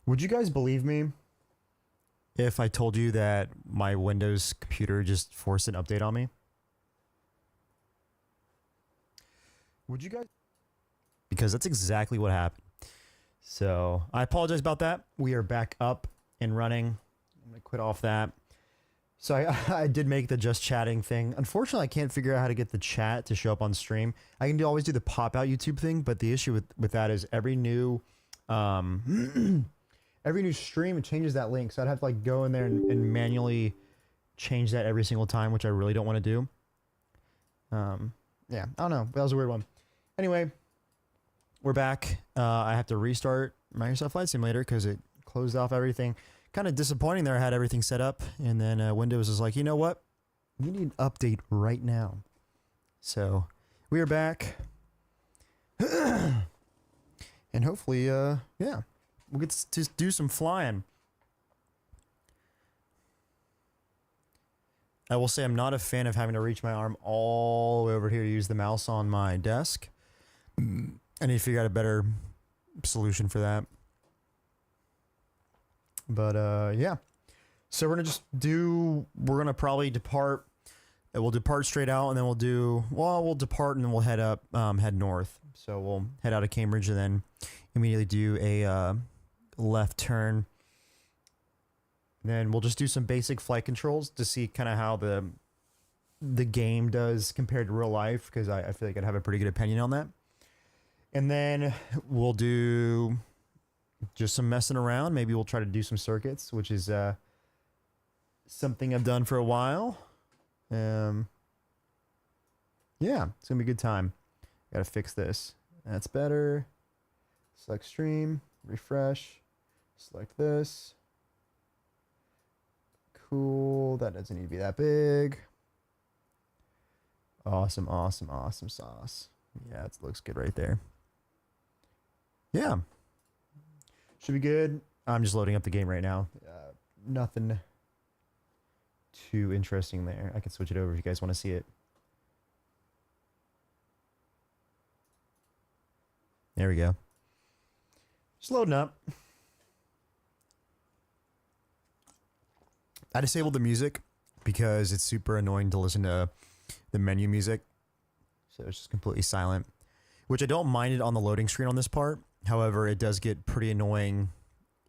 Would you guys believe me if I told you that my Windows computer just forced an update on me? Would you guys? Because that's exactly what happened. So I apologize about that. We are back up and running. I'm gonna quit off that. So I did make the just chatting thing. Unfortunately, I can't figure out how to get the chat to show up on stream. I can always do the pop out YouTube thing, but the issue with that is every new every new stream, it changes that link. So I'd have to like go in there and manually change that every single time, which I really don't want to do. Yeah, I don't know. That was a weird one. Anyway, we're back. I have to restart Microsoft Flight Simulator because it closed off everything. Kind of disappointing there. I had everything set up, and then Windows is like, you know what? You need an update right now. So we are back. And hopefully, yeah, we'll get to do some flying. I will say I'm not a fan of having to reach my arm all the way over here to use the mouse on my desk. I need to figure out a better solution for that. But, yeah. So we're going to just do... We're going to probably depart. We'll depart straight out, and then we'll do... Well, we'll depart, and then we'll head up, head north. So we'll head out of Cambridge, and then immediately do a left turn. Then we'll just do some basic flight controls to see kind of how the game does compared to real life, because I feel like I'd have a pretty good opinion on that. And then we'll do just some messing around. Maybe we'll try to do some circuits, which is something I've done for a while. Yeah, it's gonna be a good time. Gotta fix this. That's better. Select stream, refresh, select this. Cool, that doesn't need to be that big. Awesome, awesome, awesome sauce. Yeah, it looks good right there. Yeah. Should be good. I'm just loading up the game right now. Nothing too interesting there. I can switch it over if you guys want to see it. There we go. Just loading up. I disabled the music because it's super annoying to listen to the menu music. So it's just completely silent, which I don't mind it on the loading screen on this part. However, it does get pretty annoying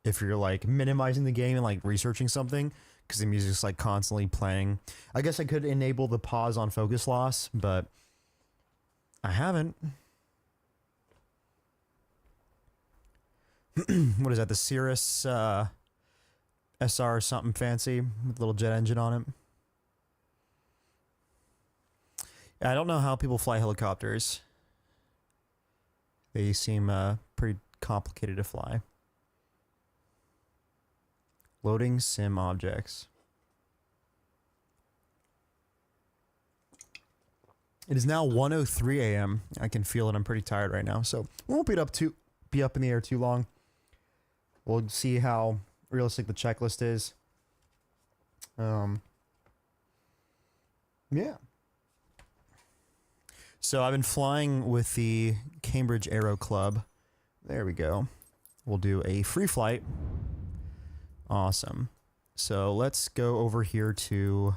if you're like minimizing the game and like researching something because the music's like constantly playing. I guess I could enable the pause on focus loss, but I haven't. What is that? The Cirrus SR something fancy with a little jet engine on it. I don't know how people fly helicopters. They seem pretty complicated to fly. Loading sim objects. It is now 1:03 a.m. I can feel it. I'm pretty tired right now, so we won't be up in the air too long. We'll see how realistic the checklist is. Yeah. So I've been flying with the Cambridge Aero Club. There we go. We'll do a free flight. Awesome. So let's go over here to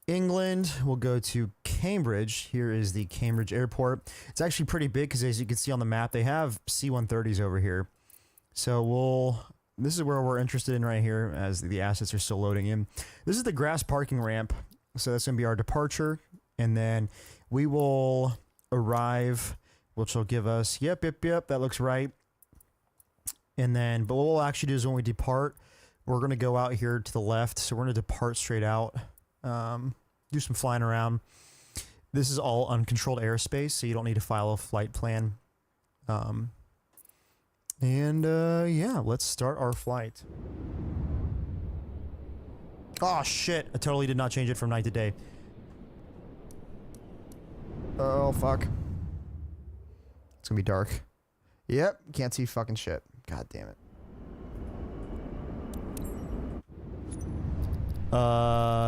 England. We'll go to Cambridge. Here is the Cambridge Airport. It's actually pretty big because as you can see on the map, they have C-130s over here. So this is where we're interested in right here as the assets are still loading in. This is the grass parking ramp. So that's going to be our departure. And then we will arrive, which will give us, yep, that looks right. And then, but what we'll actually do is when we depart, we're going to go out here to the left. So we're going to depart straight out, do some flying around. This is all uncontrolled airspace, so you don't need to file a flight plan. Yeah, let's start our flight. Oh, shit. I totally did not change it from night to day. Oh, fuck. It's gonna be dark. Yep, can't see fucking shit. God damn it.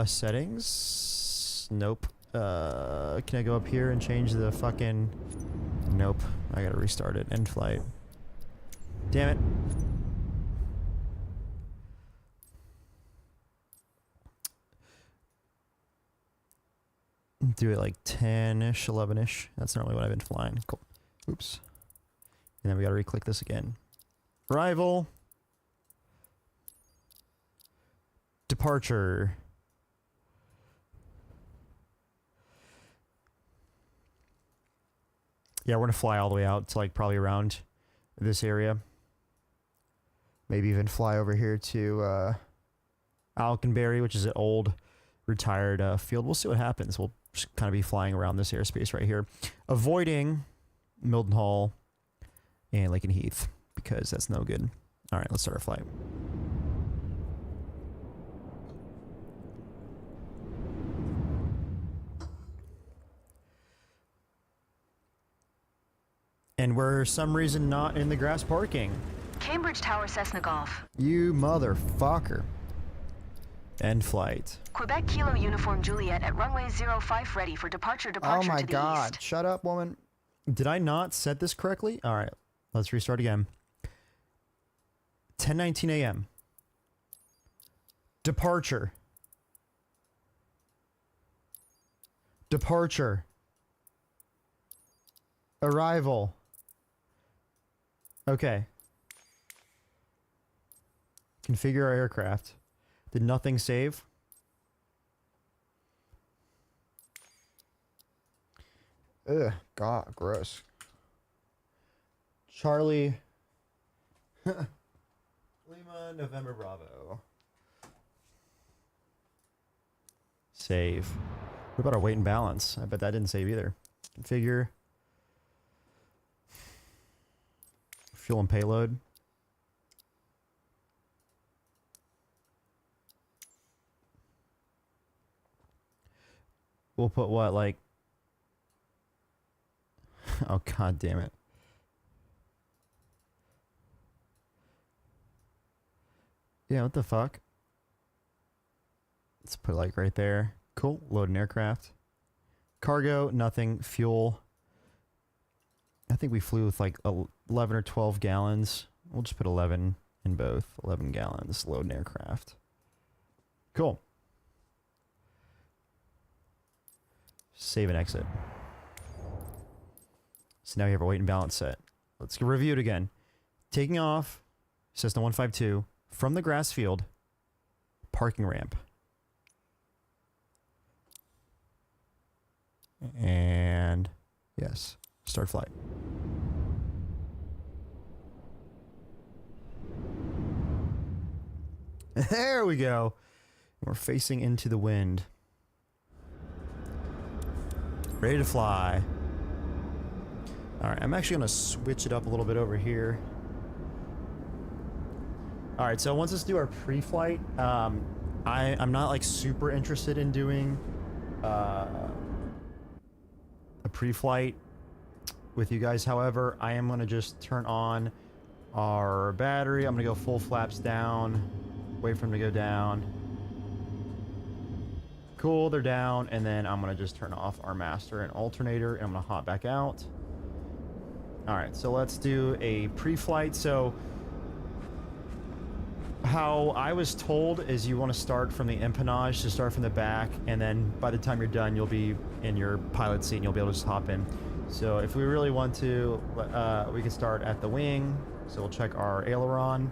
Settings? Nope. Can I go up here and change the fucking... Nope. I gotta restart it. End flight. Damn it. Do it like 10-ish, 11-ish. That's normally what I've been flying. Cool. Oops. And then we gotta re-click this again. Arrival. Departure. Yeah, we're gonna fly all the way out to like probably around this area. Maybe even fly over here to Alconbury, which is an old retired field. We'll see what happens. We'll just kind of be flying around this airspace right here, avoiding Mildenhall and Lake and Heath because that's no good. All right, let's start our flight. And we're some reason not in the grass parking. Cambridge Tower, Cessna Golf. You motherfucker. End flight. Quebec Kilo Uniform Juliet at runway 05 ready for departure Oh my to the god. east. Shut up, woman. Did I not set this correctly? All right, let's restart again. 10:19 a.m. Departure. Departure. Arrival. Okay. Configure our aircraft. Did nothing save? Ugh, God, gross. Charlie. Lima, November, Bravo. Save. What about our weight and balance? I bet that didn't save either. Configure. Fuel and payload. We'll put what, like... Oh, god damn it. Yeah, what the fuck? Let's put like right there. Cool. Load an aircraft. Cargo, nothing. Fuel. I think we flew with like 11 or 12 gallons. We'll just put 11 in both. 11 gallons. Load an aircraft. Cool. Save and exit. So now we have our weight and balance set. Let's review it again. Taking off Cessna 152 from the grass field, parking ramp. And yes, start flight. There we go. We're facing into the wind. Ready to fly. All right, I'm actually gonna switch it up a little bit over here. All right, so once let's do our pre-flight. I'm not like super interested in doing a pre-flight with you guys. However, I am gonna just turn on our battery. I'm gonna go full flaps down, wait for them to go down. Cool, they're down, and then I'm gonna just turn off our master and alternator, and I'm gonna hop back out. All right, so let's do a pre-flight. So how I was told is you want to start from the empennage, to start from the back, and then by the time you're done, you'll be in your pilot seat and you'll be able to just hop in. So if we really want to, we can start at the wing. So we'll check our aileron.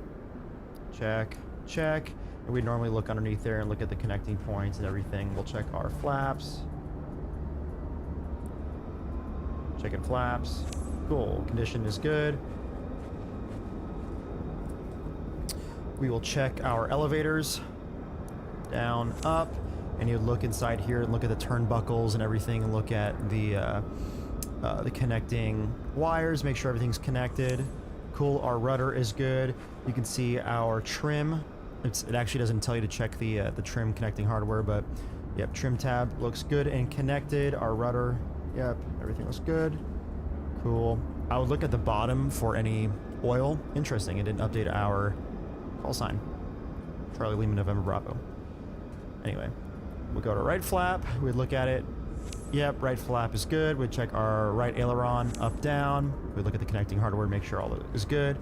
Check, check. And we normally look underneath there and look at the connecting points and everything. We'll check our flaps. Checking flaps. Cool, condition is good. We will check our elevators. Down, up, and you look inside here and look at the turnbuckles and everything, and look at the connecting wires, make sure everything's connected. Cool, our rudder is good. You can see our trim. It actually doesn't tell you to check the trim connecting hardware, but yep, trim tab looks good and connected. Our rudder, yep, everything looks good. Cool. I would look at the bottom for any oil. Interesting, it didn't update our call sign. Charlie Lima November Bravo. Anyway, we'll go to right flap. We'd look at it. Yep, right flap is good. We'd check our right aileron up, down. We'd look at the connecting hardware, make sure all is good.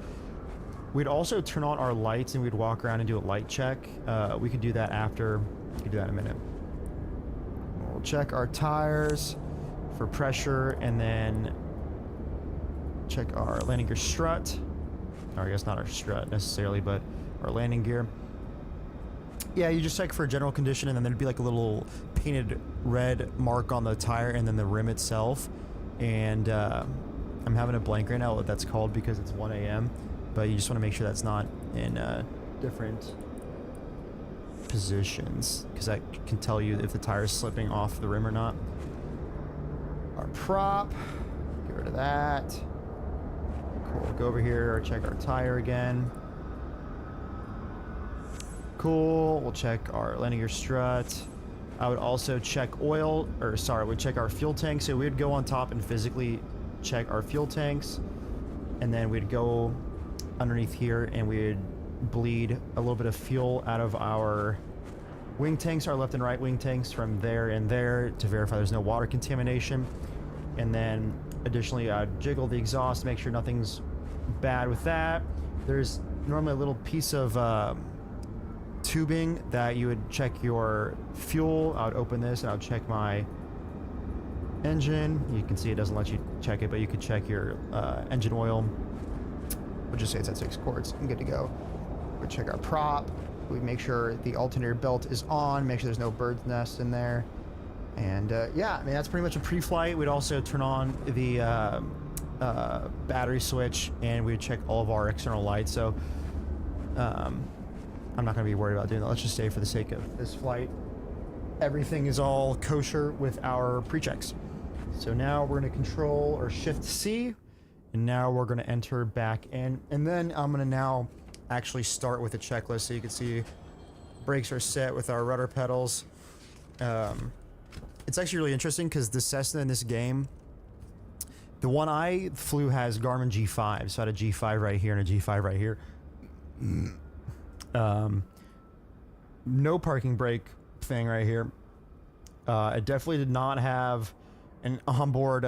We'd also turn on our lights and we'd walk around and do a light check. We could do that after. We could do that in a minute. we'll check our tires for pressure, and then check our landing gear strut. Or I guess not our strut necessarily, but our landing gear. Yeah, you just check for general condition, and then there'd be like a little painted red mark on the tire and then the rim itself. And I'm having a blank right now what that's called because it's 1 a.m. But you just want to make sure that's not in different positions, because that can tell you if the tire is slipping off the rim or not. Our prop, get rid of that. Cool, go over here, check our tire again. Cool, we'll check our landing gear strut. I would also check oil, or sorry, we'd check our fuel tank. So we'd go on top and physically check our fuel tanks, and then we'd go underneath here and we'd bleed a little bit of fuel out of our wing tanks, our left and right wing tanks, from there and there to verify there's no water contamination. And then additionally, I'd jiggle the exhaust to make sure nothing's bad with that. There's normally a little piece of tubing that you would check your fuel. I would open this and I would check my engine. You can see it doesn't let you check it, but you could check your engine oil. We'll just say it's at 6 quarts. I'm good to go. We check our prop. We make sure the alternator belt is on. Make sure there's no bird's nest in there. And yeah, I mean, that's pretty much a pre-flight. We'd also turn on the battery switch, and we'd check all of our external lights. So I'm not going to be worried about doing that. Let's just say for the sake of this flight, everything is all kosher with our pre-checks. So now we're going to control or shift C, and now we're going to enter back in. And then I'm going to now actually start with a checklist. So you can see brakes are set with our rudder pedals. It's actually really interesting because the Cessna in this game, the one I flew has Garmin G5. So I had a G5 right here and a G5 right here. No parking brake thing right here. It definitely did not have an onboard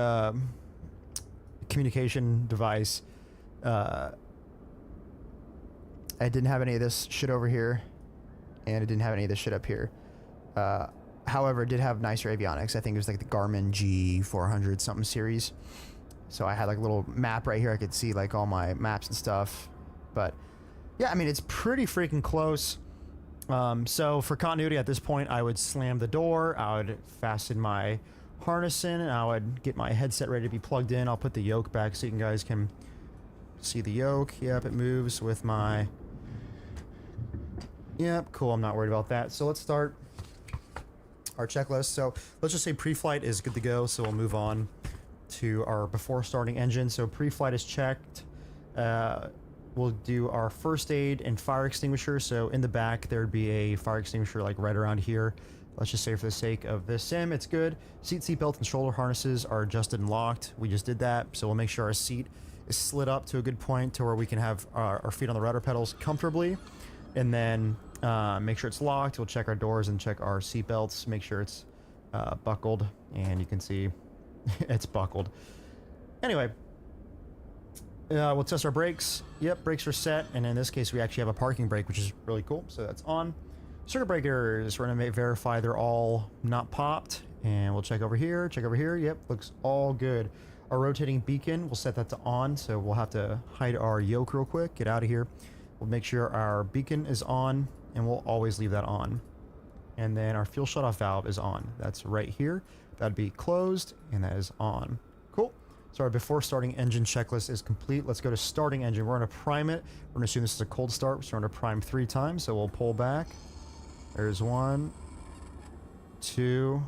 communication device. I didn't have any of this shit over here, and it didn't have any of this shit up here. However, it did have nicer avionics. I think it was like the Garmin G400 something series. So I had like a little map right here. I could see like all my maps and stuff. But yeah, I mean, it's pretty freaking close. So for continuity at this point, I would slam the door. I would fasten my harness in, and I would get my headset ready to be plugged in. I'll put the yoke back so you guys can see the yoke. Yep, it moves with my... Yep, cool. I'm not worried about that. So let's start our checklist. So let's just say pre-flight is good to go. So we'll move on to our before starting engine. So pre-flight is checked. We'll do our first aid and fire extinguisher. So in the back, there'd be a fire extinguisher like right around here. Let's just say for the sake of this sim, it's good. Seat belt, and shoulder harnesses are adjusted and locked. We just did that. So we'll make sure our seat is slid up to a good point to where we can have our feet on the rudder pedals comfortably. And then make sure it's locked. We'll check our doors and check our seat belts. Make sure it's buckled. And you can see it's buckled. Anyway, we'll test our brakes. Yep, brakes are set. And in this case, we actually have a parking brake, which is really cool. So that's on. Circuit breakers, we're going to verify they're all not popped. And we'll check over here, check over here. Yep, looks all good. Our rotating beacon, we'll set that to on. So we'll have to hide our yoke real quick. Get out of here. We'll make sure our beacon is on, and we'll always leave that on. And then our fuel shutoff valve is on. That's right here. That'd be closed, and that is on. Cool. So our before starting engine checklist is complete. Let's go to starting engine. We're going to prime it. We're going to assume this is a cold start, so we're going to prime 3 times. So we'll pull back. There's 1, 2,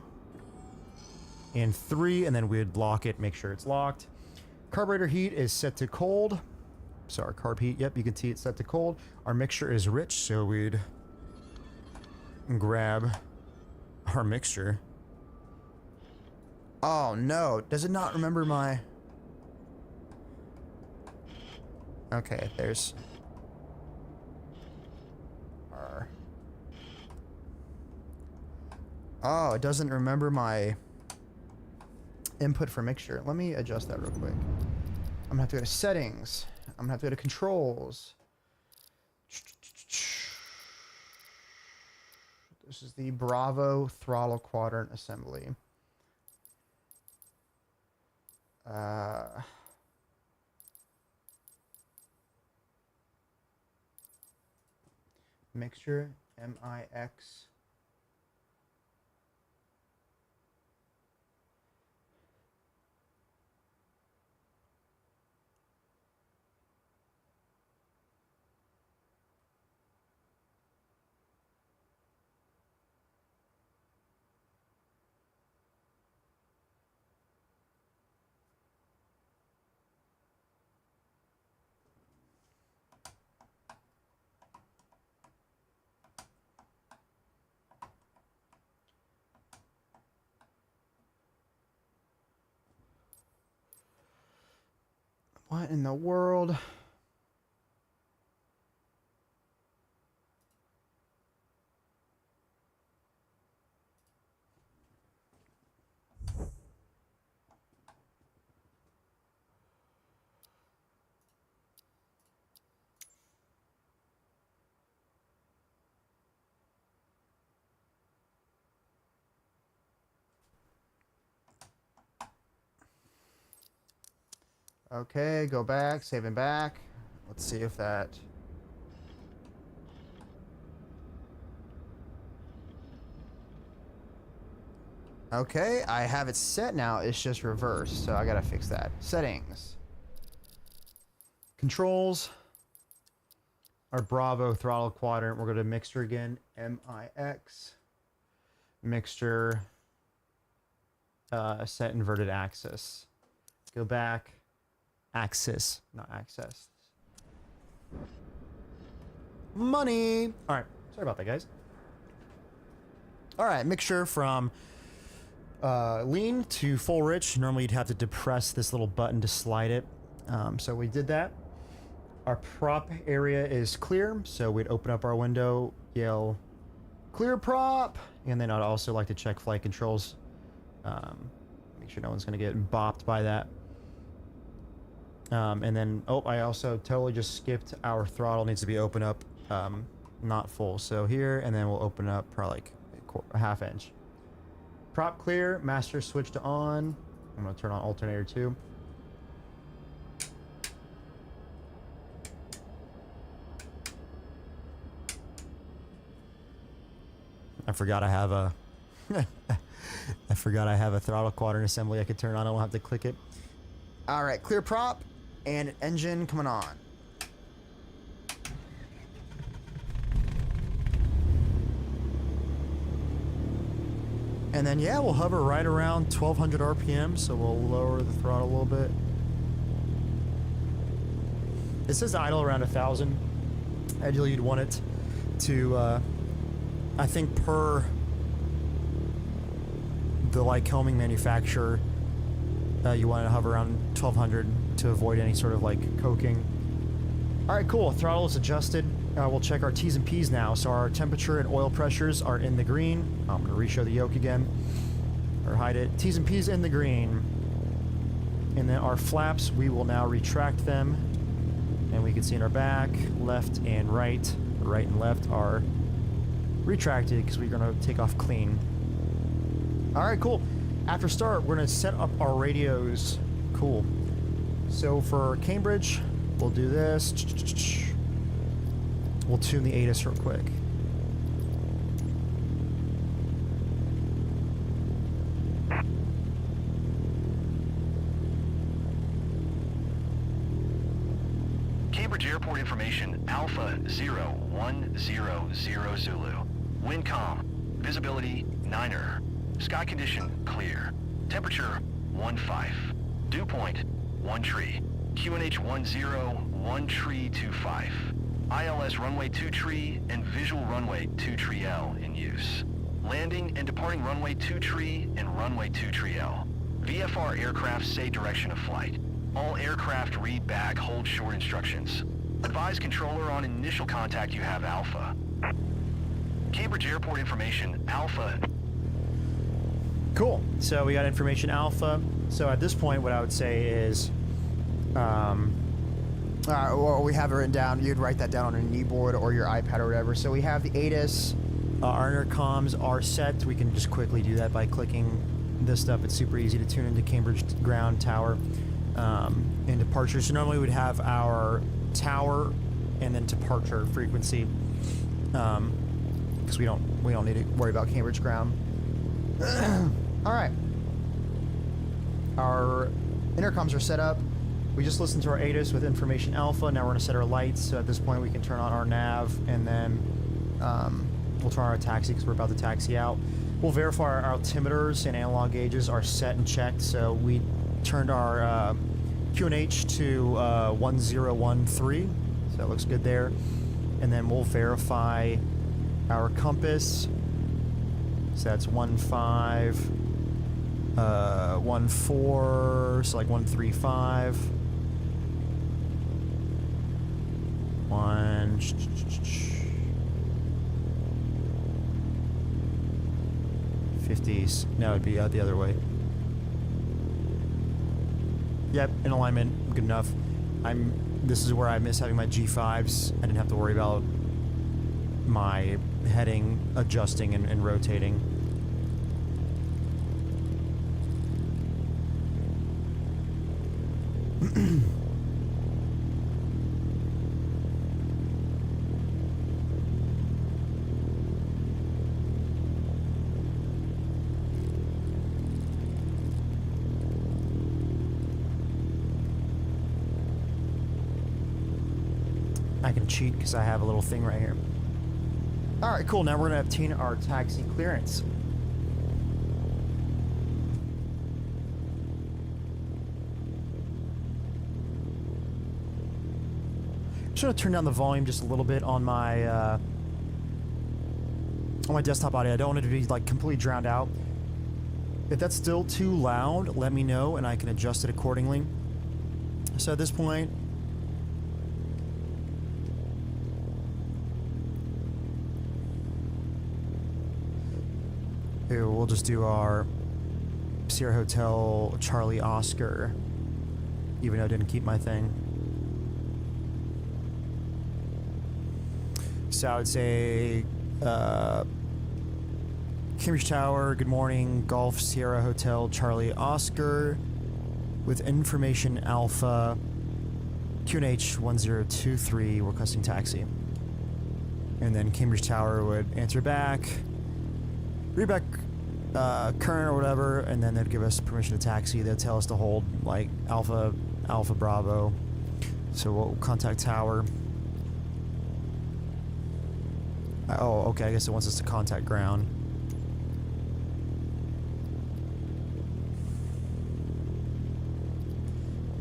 and 3, and then we'd lock it, make sure it's locked. Carburetor heat is set to cold. So our carb heat, yep, you can see it's set to cold. Our mixture is rich, so we'd grab our mixture. Oh no, does it not remember my... Okay, there's our... Oh, it doesn't remember my input for mixture. Let me adjust that real quick. I'm gonna have to go to settings. I'm gonna have to go to controls. This is the Bravo throttle quadrant assembly. Mixture, MIX. What in the world? Okay, go back, save and back. Let's see if that... Okay, I have it set now. It's just reversed, so I gotta fix that. Settings. Controls. Our Bravo throttle quadrant. We're going to mixture again. MIX. Mixture. Set inverted axis. Go back. Axis, not access. Money. All right. Sorry about that, guys. All right. Mixture from lean to full rich. Normally you'd have to depress this little button to slide it. So we did that. Our prop area is clear. So we'd open up our window, yell, clear prop. And then I'd also like to check flight controls. Make sure no one's going to get bopped by that. And then, oh, I also totally just skipped our throttle. Needs to be open up, not full. So here, and then we'll open up probably like a half inch. Prop clear, master switch to on. I'm going to turn on alternator 2. I forgot I have a I forgot I have a throttle quadrant assembly I could turn on. I won't have to click it. All right, clear prop and engine coming on. And then, yeah, we'll hover right around 1200 RPM, so we'll lower the throttle a little bit. It says idle around 1000. Ideally, you'd want it to, I think per the Lycoming manufacturer, you want to hover around 1200 to avoid any sort of like coking. All right, cool. Throttle is adjusted. We'll check our T's and P's now. So our temperature and oil pressures are in the green. I'm going to re-show the yoke again, or hide it. T's and P's in the green. And then our flaps, we will now retract them. And we can see in our back, left and right and left are retracted because we're going to take off clean. All right, cool. After start, we're going to set up our radios. Cool. So for Cambridge, we'll do this. We'll tune the ATIS real quick. Cambridge Airport information, Alpha 0100 Zulu. Wind calm. Visibility 9er. Sky condition clear. Temperature 15. Dew point 1 tree. QNH 10 1 tree 25. ILS runway 2 tree and visual runway 2 tree L in use. Landing and departing runway 2 tree and runway 2 tree L. VFR aircraft say direction of flight. All aircraft read back hold short instructions. Advise controller on initial contact you have Alpha. Cambridge Airport information, Alpha. Cool. So we got information Alpha. So at this point, what I would say is, or we have it written down. You'd write that down on a kneeboard or your iPad or whatever. So we have the ATIS Our intercoms are set. We can just quickly do that by clicking this stuff. It's super easy to tune into Cambridge ground tower and departure. So normally we'd have our tower and then departure frequency because we don't need to worry about Cambridge ground. All right, our intercoms are set up. We just listened to our ATIS with information alpha. Now we're going to set our lights. So at this point we can turn on our nav, and then we'll turn on our taxi because we're about to taxi out. We'll verify our altimeters and analog gauges are set and checked. So we turned our QNH to 1013. So it looks good there. And then we'll verify our compass. So that's 15, 14, so like 135. 50s. No, it'd be the other way. Yep, in alignment, good enough. This is where I miss having my G5s. I didn't have to worry about my heading adjusting and rotating. I can cheat because I have a little thing right here. All right, cool. Now we're going to obtain our taxi clearance. I'm just going to turn down the volume just a little bit on my desktop audio. I don't want it to be like completely drowned out. If that's still too loud, let me know and I can adjust it accordingly. So at this point, here, we'll just do our Sierra Hotel Charlie Oscar, even though I didn't keep my thing. So I would say Cambridge Tower, good morning, Golf Sierra Hotel Charlie Oscar with information alpha QNH 1023 requesting taxi. And then Cambridge Tower would answer back, read back current or whatever, and then they'd give us permission to taxi. They'd tell us to hold like Alpha Bravo. So we'll contact Tower. Oh, okay, I guess it wants us to contact ground.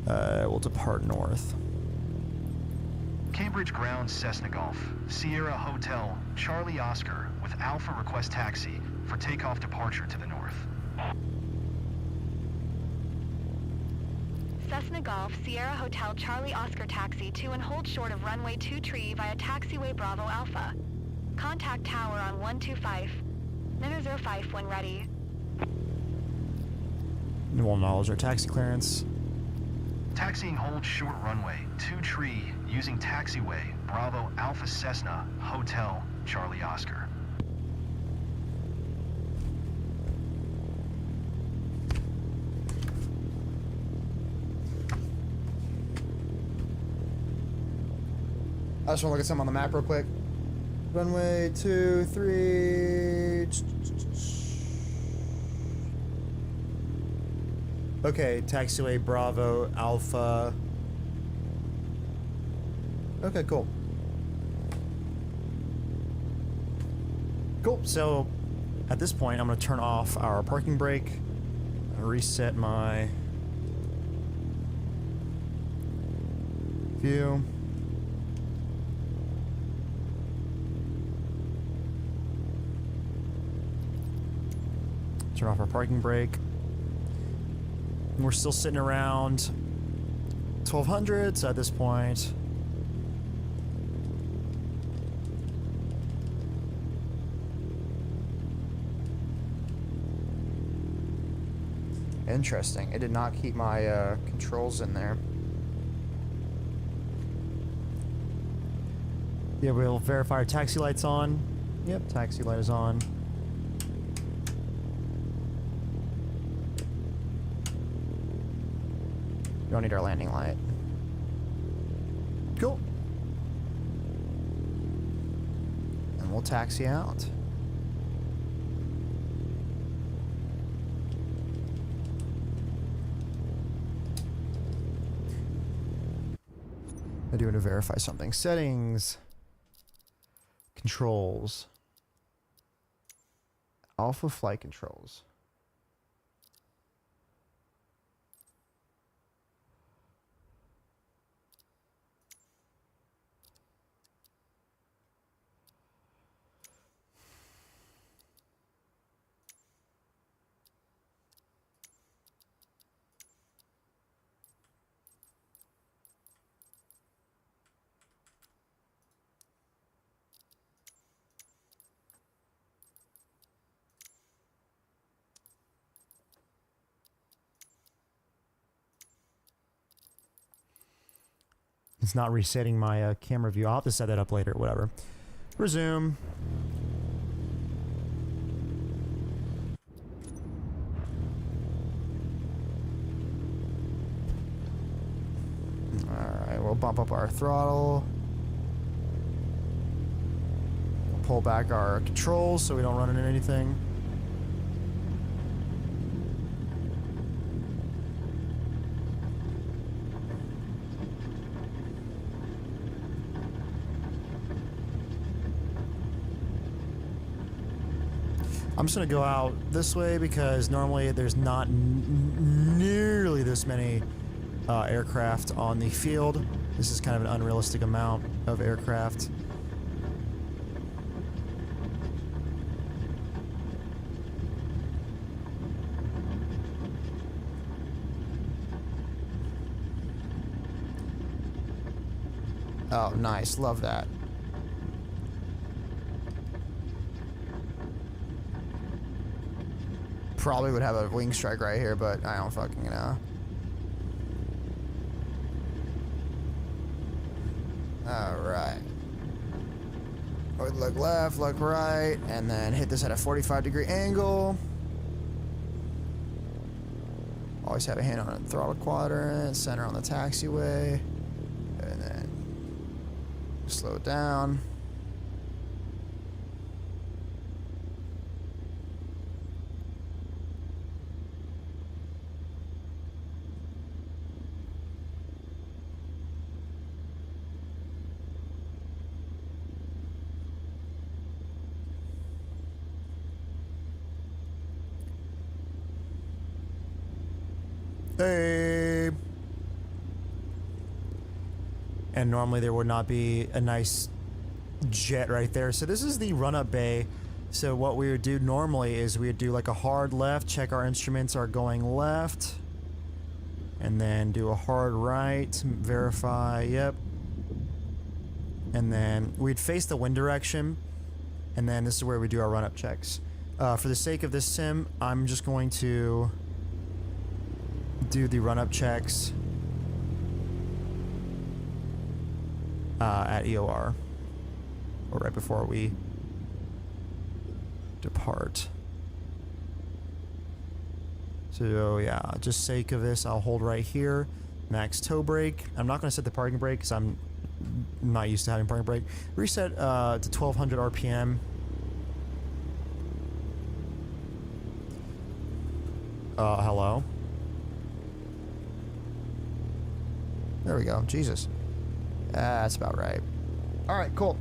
We'll depart north. Cambridge ground Cessna Golf, Sierra Hotel, Charlie Oscar with Alpha request taxi for takeoff departure to the north. Cessna Golf, Sierra Hotel Charlie Oscar taxi to and hold short of runway 23 via taxiway Bravo Alpha. Contact tower on 125. 905 when ready. We'll acknowledge our taxi clearance. Taxiing hold short runway 23 using taxiway Bravo Alpha Cessna Hotel Charlie Oscar. I just want to look at something on the map real quick. Runway 23. Okay, taxiway Bravo Alpha. Okay, cool. Cool. So at this point, I'm going to turn off our parking brake, reset my view. Turn off our parking brake. And we're still sitting around 1200, so at this point, interesting. It did not keep my controls in there. Yeah, we'll verify our taxi lights on. Yep, taxi light is on. You don't need our landing light. Cool. And we'll taxi out. I do want to verify something. Settings. Controls. Alpha flight controls. It's not resetting my camera view. I'll have to set that up later, whatever. Resume. Alright, we'll bump up our throttle. We'll pull back our controls so we don't run into anything. I'm just going to go out this way because normally there's not nearly this many aircraft on the field. This is kind of an unrealistic amount of aircraft. Oh, nice. Love that. Probably would have a wing strike right here, but I don't fucking know. Alright. Look left, look right, and then hit this at a 45-degree angle. Always have a hand on the throttle quadrant, center on the taxiway, and then slow it down. Hey. And normally there would not be a nice jet right there. So this is the run-up bay. So what we would do normally is we would do like a hard left, check our instruments are going left, and then do a hard right, verify, yep. And then we'd face the wind direction, and then this is where we do our run-up checks. For the sake of this sim, I'm just going to do the run-up checks at EOR, or right before we depart. So yeah, just sake of this, I'll hold right here, max toe brake. I'm not going to set the parking brake because I'm not used to having parking brake. Reset to 1200 RPM. Hello. There we go. Jesus. That's about right. Alright, cool.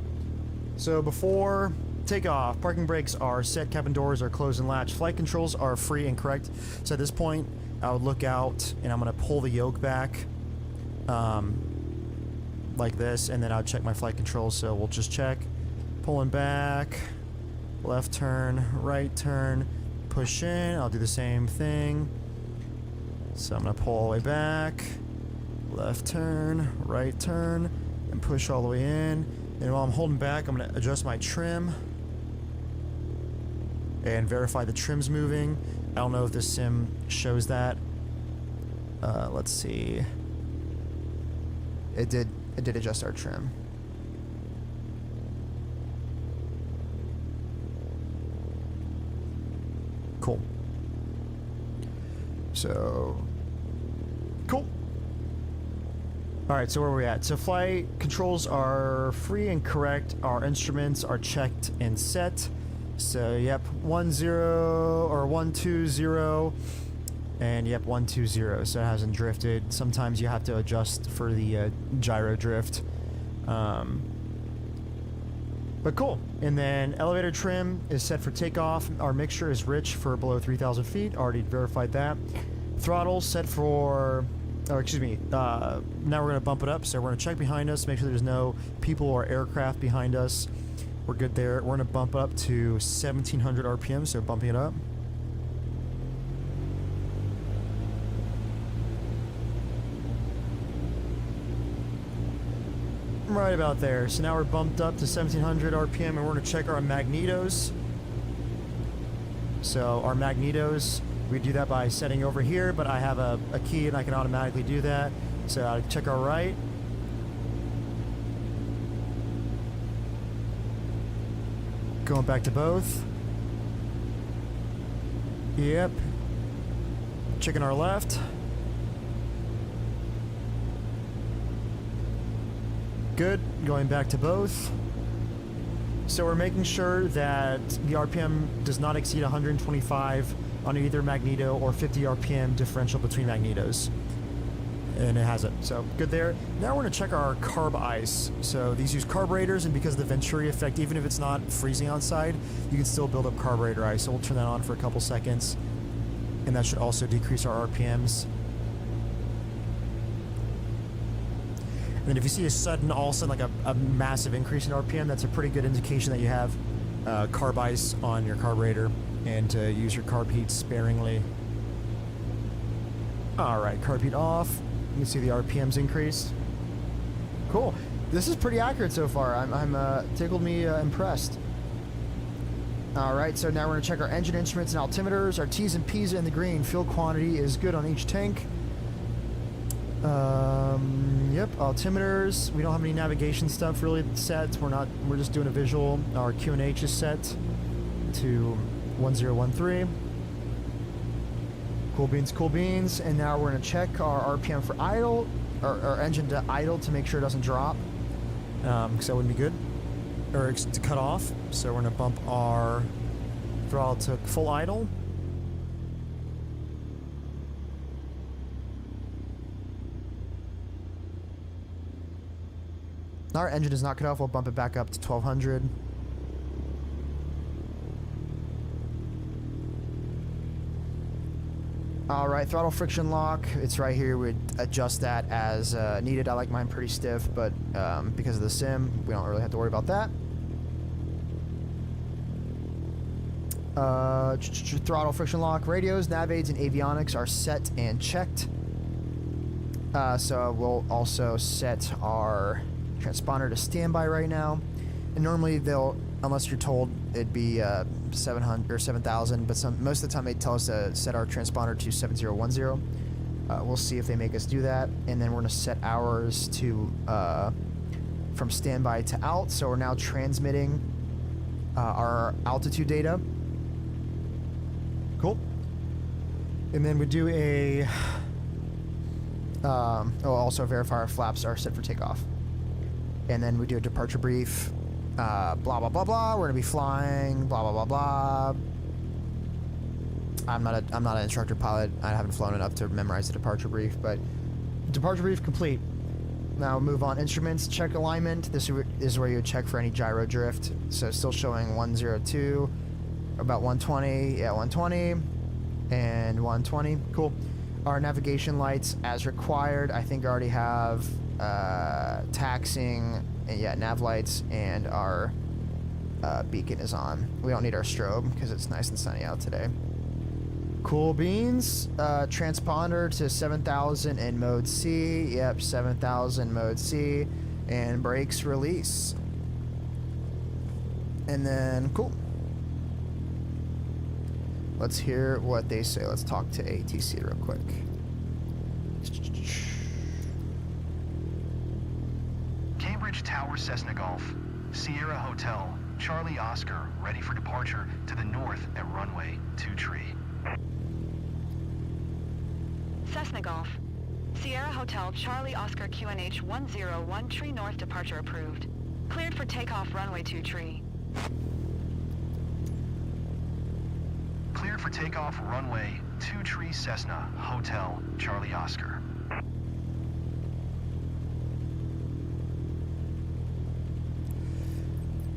So before takeoff, parking brakes are set, cabin doors are closed and latched. Flight controls are free and correct. So at this point, I would look out and I'm going to pull the yoke back like this, and then I'll check my flight controls. So we'll just check. Pulling back, left turn, right turn, push in. I'll do the same thing. So I'm going to pull all the way back. Left turn, right turn, and push all the way in. And while I'm holding back, I'm going to adjust my trim and verify the trim's moving. I don't know if this sim shows that. Let's see. It did adjust our trim. Cool. So, cool. All right, so where are we at? So flight controls are free and correct. Our instruments are checked and set. So, yep, 10 or 120, and yep, 120. So it hasn't drifted. Sometimes you have to adjust for the gyro drift. But cool. And then elevator trim is set for takeoff. Our mixture is rich for below 3,000 feet. Already verified that. Throttle set for, or excuse me, now we're going to bump it up. So we're going to check behind us, make sure there's no people or aircraft behind us. We're good there. We're going to bump up to 1,700 RPM, so bumping it up. Right about there. So now we're bumped up to 1,700 RPM, and we're going to check our magnetos. So our magnetos, we do that by setting over here, but I have a key and I can automatically do that. So I'll check our right. Going back to both. Yep. Checking our left. Good. Going back to both. So we're making sure that the RPM does not exceed 125 on either magneto or 50 RPM differential between magnetos. And it hasn't. So good there. Now we're going to check our carb ice. So these use carburetors, and because of the Venturi effect, even if it's not freezing on side, you can still build up carburetor ice. So we'll turn that on for a couple seconds. And that should also decrease our RPMs. And then if you see a sudden, all of a sudden, like a massive increase in RPM, that's a pretty good indication that you have carb ice on your carburetor, and to use your carb heat sparingly. All right, carb heat off. You can see the RPMs increase. Cool. This is pretty accurate so far. I'm tickled me impressed. All right, so now we're gonna check our engine instruments and altimeters. Our T's and P's are in the green. Fuel quantity is good on each tank. Yep, altimeters. We don't have any navigation stuff really set. We're just doing a visual. Our QNH is set to 1013. Cool beans, cool beans. And now we're gonna check our RPM for idle, or our engine to idle, to make sure it doesn't drop, because that wouldn't be good, or to cut off. So we're gonna bump our throttle to full idle. Our engine is not cut off. We'll bump it back up to 1,200. All right, throttle friction lock. It's right here. We'd adjust that as needed. I like mine pretty stiff, but because of the sim, we don't really have to worry about that. Throttle friction lock. Radios, nav aids, and avionics are set and checked. So we'll also set our transponder to standby right now, and normally they'll, unless you're told, it'd be 700 or 7,000, but most of the time they tell us to set our transponder to 7010. We'll see if they make us do that, and then we're going to set ours to from standby to out. So we're now transmitting our altitude data. Cool. And then we do a also verify our flaps are set for takeoff. And then we do a departure brief, blah, blah, blah, blah. We're going to be flying, blah, blah, blah, blah. I'm not an instructor pilot. I haven't flown enough to memorize the departure brief, but departure brief complete. Now we'll move on. Instruments, check alignment. This is where you would check for any gyro drift. So still showing 102, about 120, yeah, 120, and 120. Cool. Our navigation lights, as required, I think I already have taxing, and yeah, nav lights, and our beacon is on. We don't need our strobe because it's nice and sunny out today. Cool beans. Transponder to 7,000 in mode C. Yep, 7,000 mode C, and brakes release. And then cool. Let's hear what they say. Let's talk to ATC real quick. Cambridge Tower Cessna Golf. Sierra Hotel. Charlie Oscar, ready for departure to the north at runway 23. Cessna Golf. Sierra Hotel Charlie Oscar QNH 101 Tree North departure approved. Cleared for takeoff runway 2 Tree. Cleared for takeoff runway 2 Tree Cessna Hotel Charlie Oscar.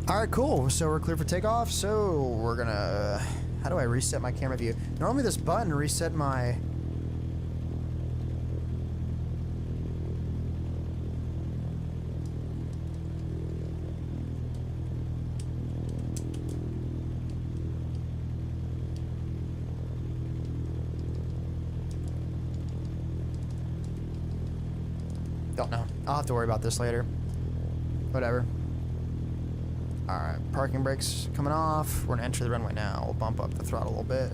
All right, cool. So we're clear for takeoff. So we're gonna. How do I reset my camera view? Normally this button reset my. Don't know. I'll have to worry about this later. Whatever. Alright, parking brakes coming off. We're gonna enter the runway now. We'll bump up the throttle a little bit.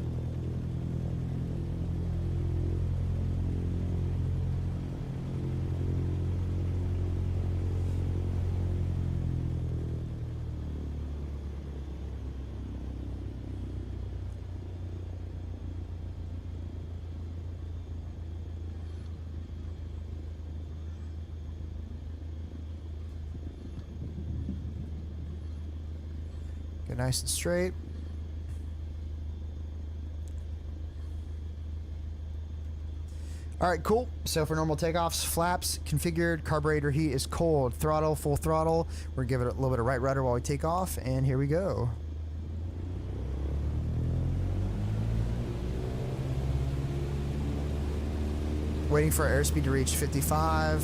Get nice and straight. All right, cool. So for normal takeoffs, flaps configured, carburetor heat is cold, throttle, full throttle. We're gonna give it a little bit of right rudder while we take off, and here we go. Waiting for our airspeed to reach 55.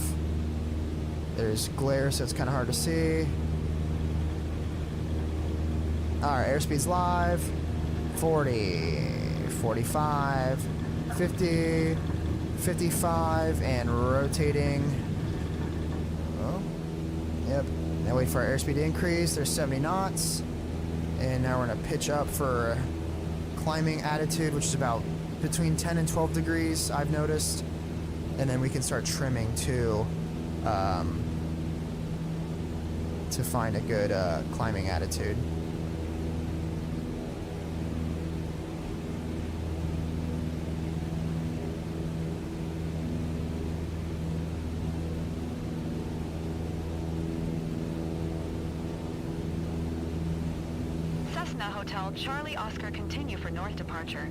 There's glare, so it's kind of hard to see. Alright, airspeed's live. 40, 45, 50, 55, and rotating. Oh, yep. Now wait for our airspeed to increase. There's 70 knots. And now we're going to pitch up for climbing attitude, which is about between 10 and 12 degrees, I've noticed. And then we can start trimming to find a good climbing attitude. Cessna Hotel Charlie Oscar continue for north departure.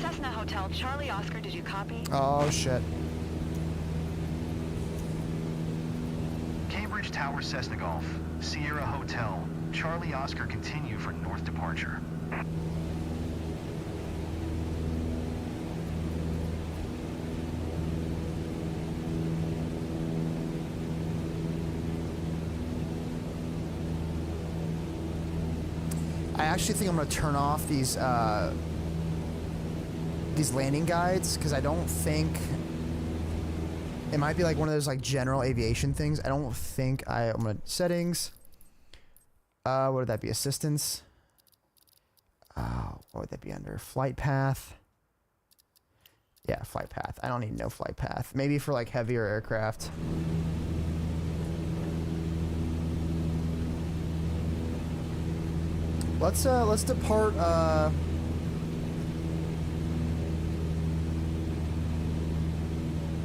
Cessna Hotel Charlie Oscar, did you copy? Oh, shit. Cambridge Tower Cessna Golf, Sierra Hotel, Charlie Oscar continue for north departure. I actually think I'm going to turn off these landing guides, because I don't think it might be like one of those like general aviation things. I don't think I'm going to settings. What would that be? Assistance. What would that be under? Flight path. Yeah, flight path. I don't need no flight path. Maybe for like heavier aircraft. Let's depart.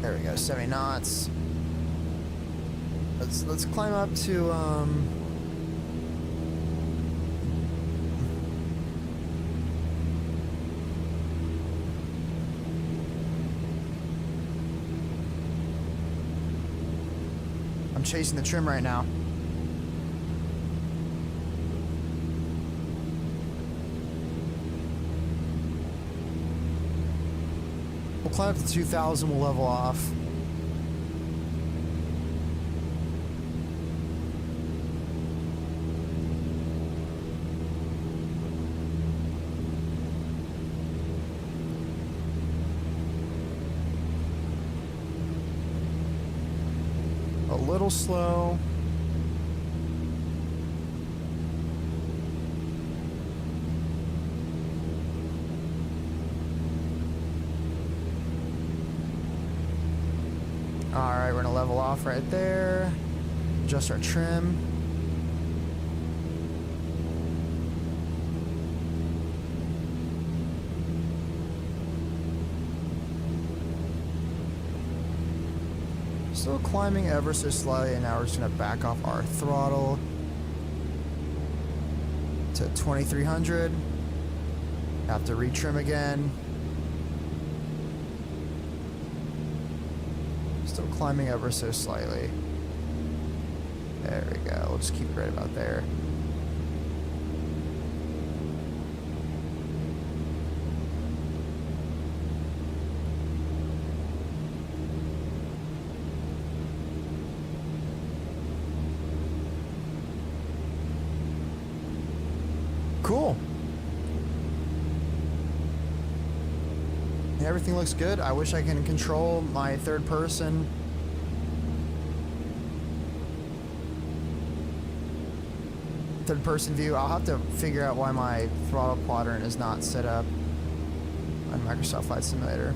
There we go, 70 knots. Let's climb up to I'm chasing the trim right now. We'll climb up to 2,000, we'll level off. little slow. Alright, we're gonna level off right there. Adjust our trim. Still climbing ever so slightly, and now we're just gonna back off our throttle to 2300. Have to retrim again. Still climbing ever so slightly. There we go. We'll just keep it right about there. Cool. Everything looks good. I wish I can control my third person. Third person view. I'll have to figure out why my throttle quadrant is not set up on Microsoft Flight Simulator.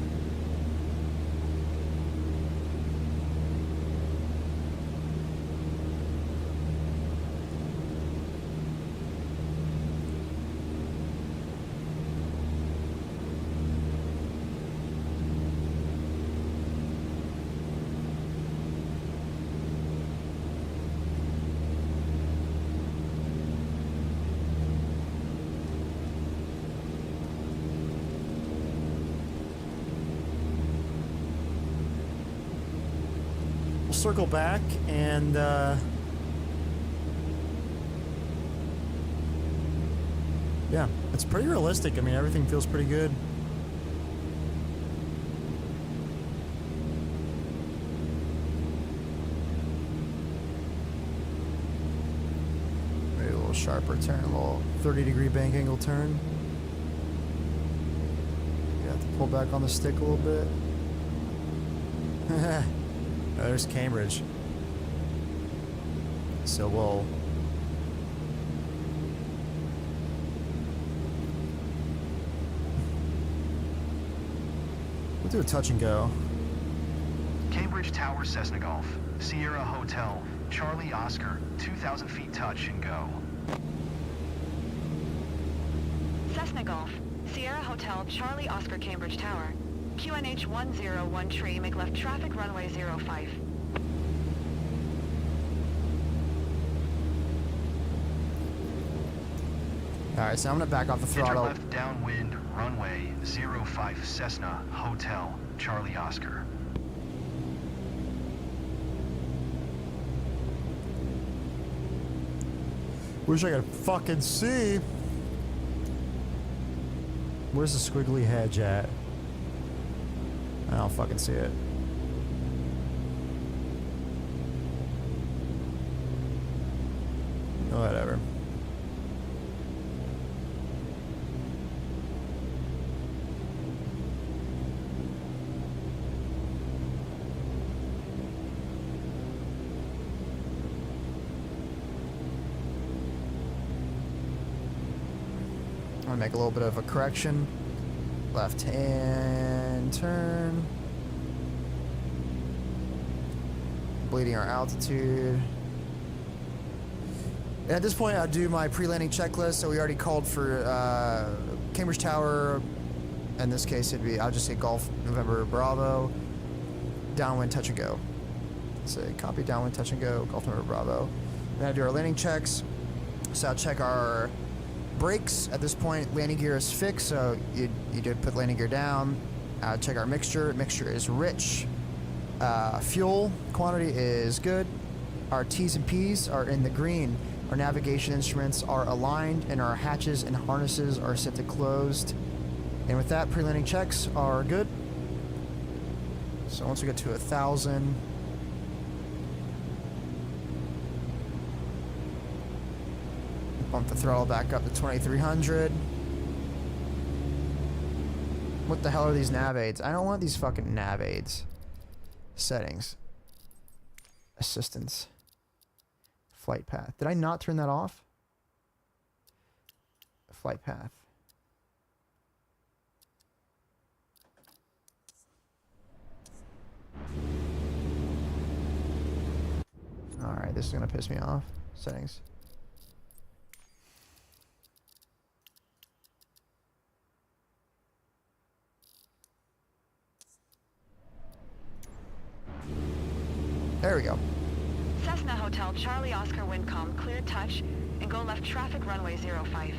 Circle back and yeah, it's pretty realistic. I mean, everything feels pretty good. Maybe a little sharper turn, a little 30-degree bank angle turn. You have to pull back on the stick a little bit. Oh, there's Cambridge. So we'll do a touch and go. Cambridge Tower, Cessna Golf, Sierra Hotel, Charlie Oscar, 2,000 feet touch and go. Cessna Golf, Sierra Hotel, Charlie Oscar, Cambridge Tower. QNH 101 tree, make left traffic runway 05. Alright, so I'm gonna back off the Enter throttle. left downwind, runway 05 Cessna, Hotel, Charlie Oscar. Wish I could fucking see. Where's the squiggly hedge at? I don't fucking see it. Whatever. I'm gonna make a little bit of a correction. Left hand turn. Bleeding our altitude. And at this point, I'll do my pre-landing checklist. So we already called for Cambridge Tower. In this case, it'd be, I'll just say Golf November Bravo. Downwind touch and go. Say copy downwind touch and go, Golf November Bravo. Then I do our landing checks. So I'll check our brakes. At this point, landing gear is fixed, so you did put landing gear down. Check our mixture. Mixture is rich. Fuel quantity is good. Our T's and P's are in the green. Our navigation instruments are aligned, and our hatches and harnesses are set to closed. And with that, pre-landing checks are good. So once we get to 1,000, bump the throttle back up to 2,300. What the hell are these nav aids? I don't want these fucking nav aids. Settings. assistance. Flight path. Did I not turn that off? Flight path. Alright, this is gonna piss me off. Settings. There we go. Cessna Hotel Charlie Oscar Windcom, clear touch, and go left traffic runway 05.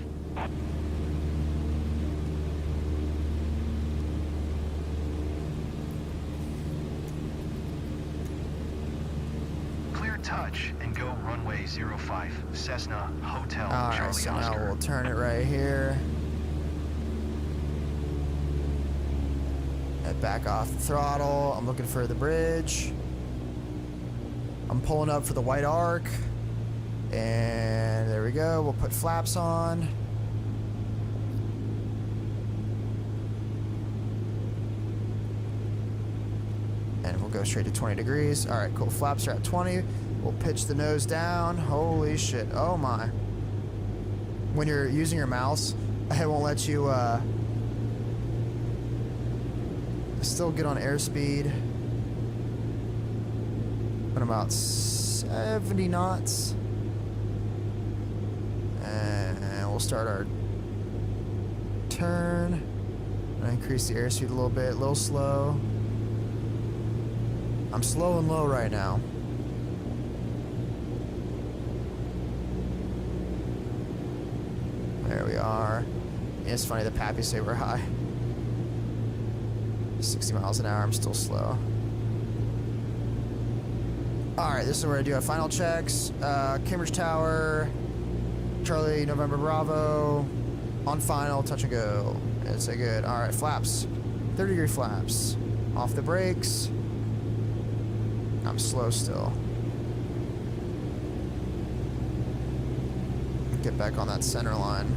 Clear touch and go runway 05. Cessna Hotel Alright, Charlie so now Oscar. we'll turn it right here. And back off the throttle. I'm looking for the bridge. I'm pulling up for the white arc. And there we go. We'll put flaps on. And we'll go straight to 20 degrees. All right, cool. Flaps are at 20. We'll pitch the nose down. Holy shit. Oh my. When you're using your mouse, it won't let you still get on airspeed. But about 70 knots. And we'll start our turn. And increase the airspeed a little slow. I'm slow and low right now. There we are. It's funny, the Pappy say we're high. 60 miles an hour, I'm still slow. Alright, this is where I do our final checks. Cambridge Tower, Charlie, November Bravo, on final, touch and go. It's a good. Alright, flaps. 30-degree flaps. Off the brakes. I'm slow still. Get back on that center line.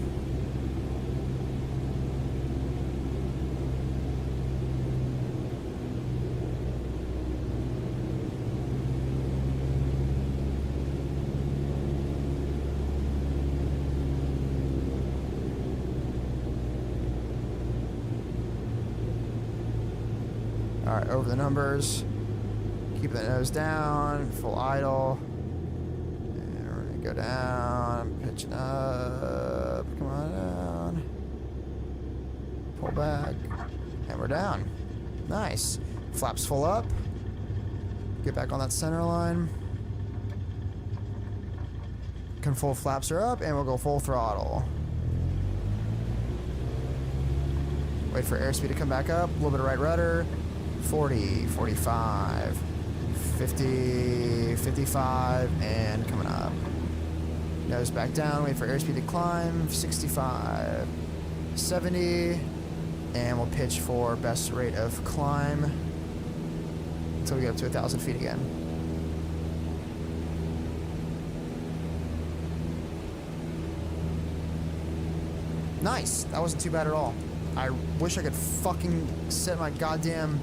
All right, over the numbers. Keep the nose down, full idle. And we're gonna go down, pitching up, come on down. Pull back, and we're down. Nice. Flaps full up. Get back on that center line. Full flaps are up, and we'll go full throttle. Wait for airspeed to come back up, a little bit of right rudder. 40, 45, 50, 55, and coming up. Nose back down, wait for airspeed to climb, 65, 70, and we'll pitch for best rate of climb until we get up to 1,000 feet again. Nice, that wasn't too bad at all. I wish I could fucking set my goddamn...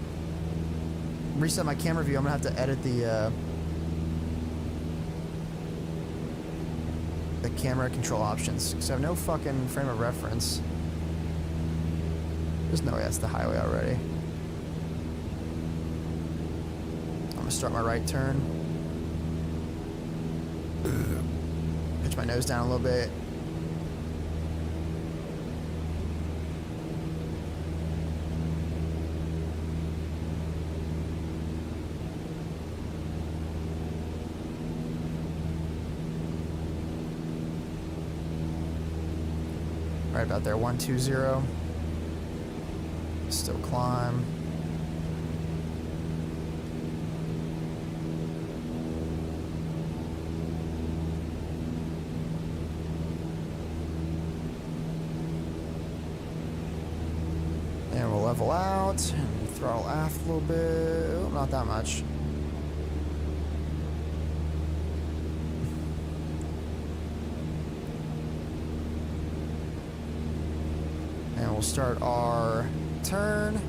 reset my camera view. I'm gonna have to edit the camera control options because I have no fucking frame of reference. There's no way that's the highway already. I'm gonna start my right turn. Pitch my nose down a little bit. Right about there, 120. Still climb. And we'll level out and throttle aft a little bit. Oh, not that much. And we'll start our turn.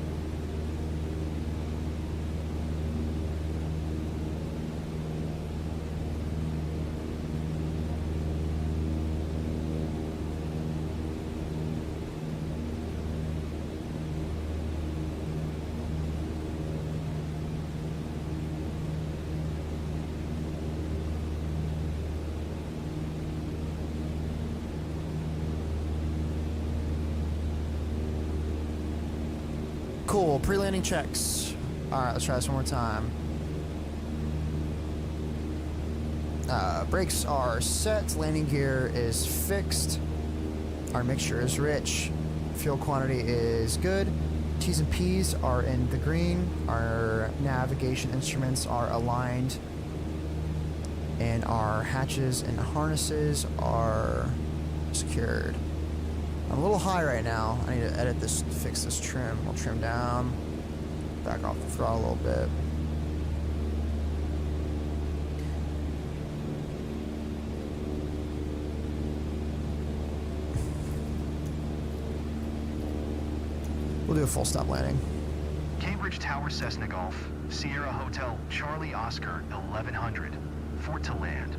Cool. Pre-landing checks. All right, let's try this one more time. Brakes are set. Landing gear is fixed. Our mixture is rich. Fuel quantity is good. T's and P's are in the green. Our navigation instruments are aligned. And our hatches and harnesses are secured. I'm a little high right now. I need to edit this, fix this trim. We'll trim down, back off the throttle a little bit. We'll do a full stop landing. Cambridge Tower Cessna Golf, Sierra Hotel Charlie Oscar 1100, for to land.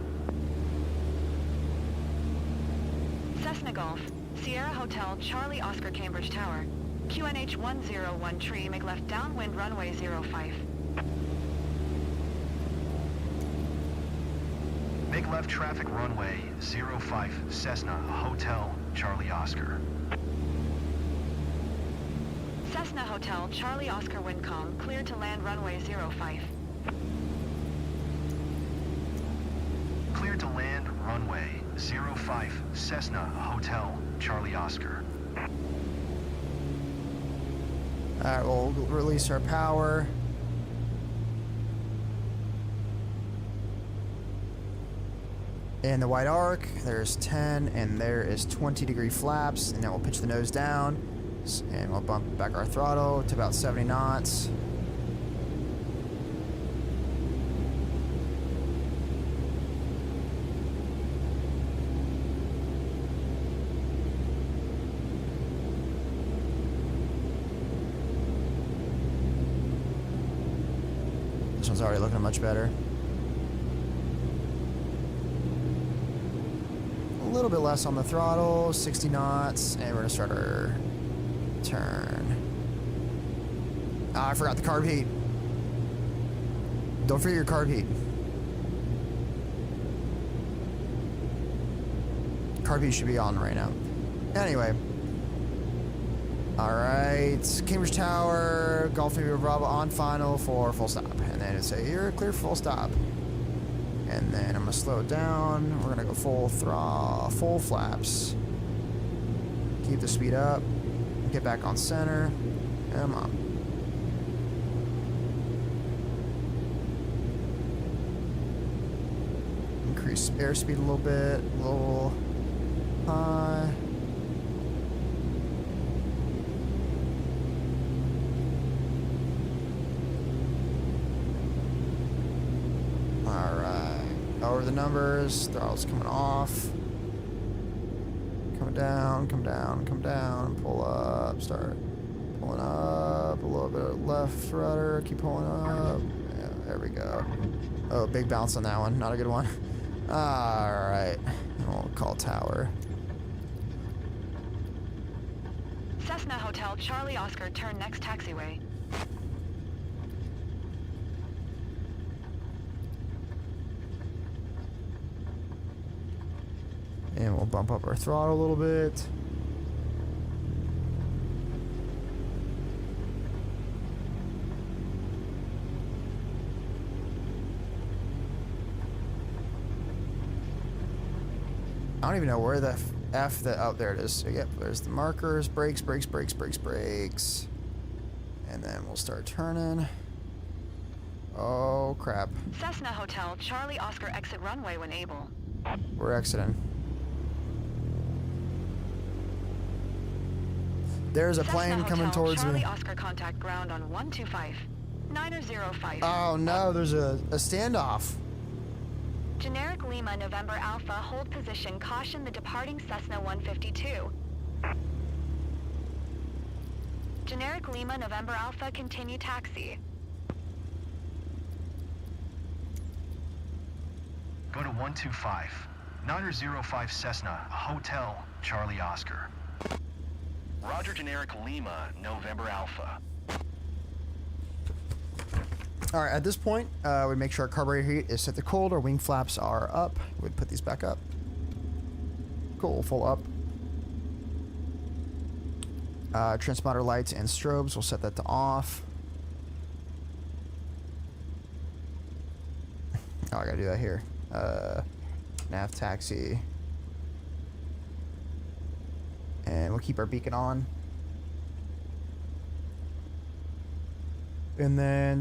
Cessna Golf, Sierra Hotel Charlie Oscar Cambridge Tower. QNH 101 tree, make left downwind runway 05. Make left traffic runway 05 Cessna Hotel Charlie Oscar. Cessna Hotel Charlie Oscar Windcom, clear to land runway 05. Clear to land runway 05 Cessna Hotel Charlie Oscar. Alright, we'll release our power. In the white arc, there's 10, and there is 20-degree flaps, and then we'll pitch the nose down, and we'll bump back our throttle to about 70 knots. This one's already looking much better. A little bit less on the throttle, 60 knots, and we're gonna start our turn. Ah, I forgot the carb heat. Don't forget your carb heat. Carb heat should be on right now. Anyway. Alright, Cambridge Tower, Golf November Bravo on final for full stop. And then it's say, you're clear for full stop. And then I'm gonna slow it down. We're gonna go full flaps. Keep the speed up. Get back on center. Come on. Increase airspeed a little bit. A little high. Over the numbers, throttle's coming off. Come down, come down, come down, pull up, start pulling up, a little bit of left rudder, keep pulling up. Yeah, there we go. Oh, big bounce on that one, not a good one. Alright, we'll call tower. Cessna Hotel Charlie Oscar, turn next taxiway. And we'll bump up our throttle a little bit. I don't even know where the F that, oh, there it is. So, yep, there's the markers. Brakes, brakes, brakes, brakes, brakes. And then we'll start turning. Oh, crap. Cessna Hotel Charlie Oscar, exit runway when able. We're exiting. There's a plane Cessna coming Hotel towards Charlie me. Oscar, contact ground on 125. 905. Oh no, there's a standoff. Generic Lima November Alpha, hold position, caution the departing Cessna 152. Generic Lima November Alpha, continue taxi. Go to 125, 905 Cessna Hotel Charlie Oscar. Roger, generic Lima November Alpha. All right, at this point, we make sure our carburetor heat is set to cold. Our wing flaps are up. We'd put these back up. Cool, full up. Transponder lights and strobes, we'll set that to off. Oh, I gotta do that here. Nav taxi. And we'll keep our beacon on. And then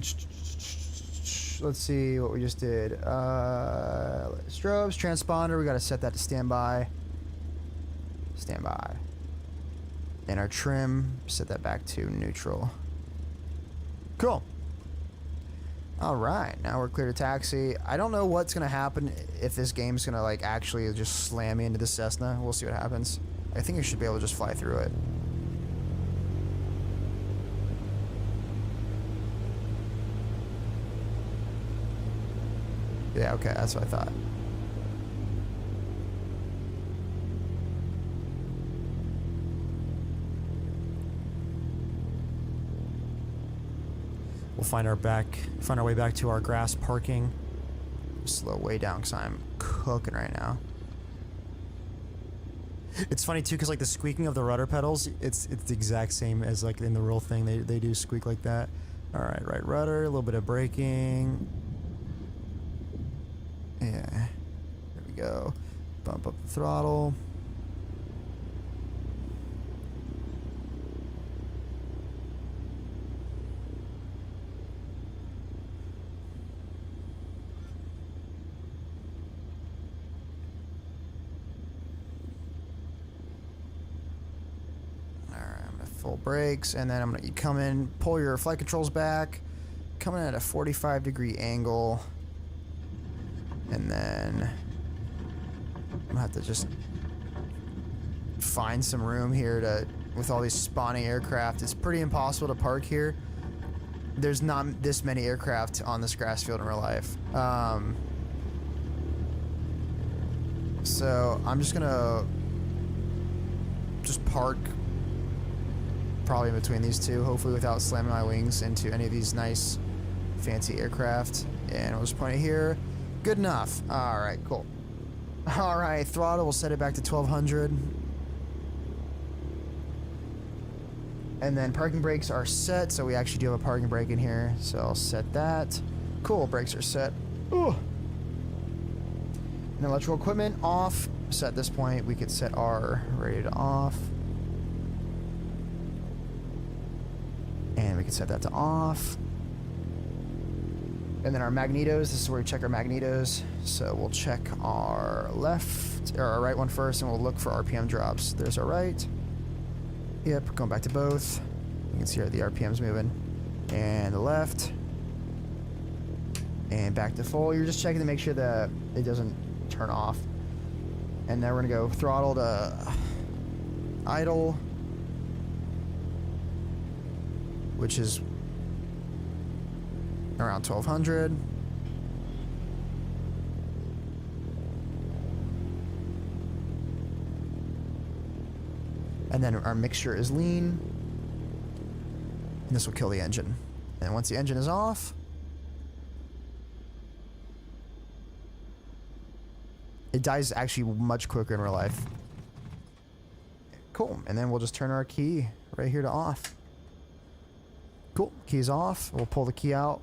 let's see what we just did. Strobes, transponder, we gotta set that to standby. Standby. And our trim, set that back to neutral. Cool. All right, now we're clear to taxi. I don't know what's gonna happen if this game's gonna like actually just slam me into the Cessna. We'll see what happens. I think I should be able to just fly through it. Yeah, okay, that's what I thought. We'll find our way back to our grass parking. Slow way down because I'm cooking right now. It's funny too because like the squeaking of the rudder pedals, it's the exact same as like in the real thing. They do squeak like that. All right rudder, a little bit of braking. Yeah, there we go. Bump up the throttle. Full brakes, and then you come in, pull your flight controls back, come in at a 45-degree angle, and then I'm gonna have to just find some room here to, with all these spawning aircraft. It's pretty impossible to park here. There's not this many aircraft on this grass field in real life. So I'm just gonna park probably in between these two, hopefully without slamming my wings into any of these nice fancy aircraft. And we'll just point it here. Good enough. All right, cool. All right, throttle, we'll set it back to 1200. And then parking brakes are set, so we actually do have a parking brake in here, so I'll set that. Cool, brakes are set. Ooh. And electrical equipment off. So at this point, we could set our radio to off. And we can set that to off. And then our magnetos, this is where we check our magnetos. So we'll check our left, or our right one first, and we'll look for RPM drops. There's our right. Yep, going back to both. You can see the RPM's moving. And the left. And back to full. You're just checking to make sure that it doesn't turn off. And then we're gonna go throttle to idle, which is around 1200. And then our mixture is lean, and this will kill the engine. And once the engine is off, it dies actually much quicker in real life. Cool, and then we'll just turn our key right here to off. Cool, key's off. We'll pull the key out,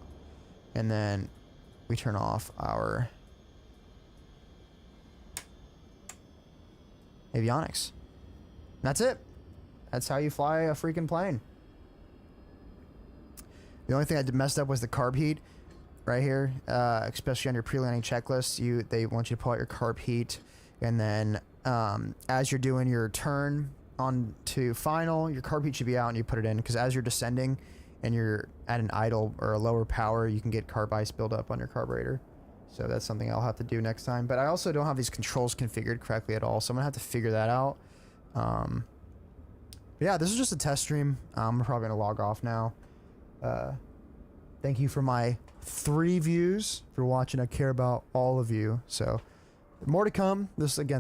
and then we turn off our avionics. And that's it. That's how you fly a freaking plane. The only thing I messed up was the carb heat right here, especially on your pre-landing checklist. They want you to pull out your carb heat, and then as you're doing your turn on to final, your carb heat should be out, and you put it in, because as you're descending and you're at an idle or a lower power, you can get carb ice build up on your carburetor. So that's something I'll have to do next time. But I also don't have these controls configured correctly at all, so I'm gonna have to figure that out. Yeah, this is just a test stream. I'm probably gonna log off now. Thank you for my 3 views for watching. I care about all of you. So more to come. This again.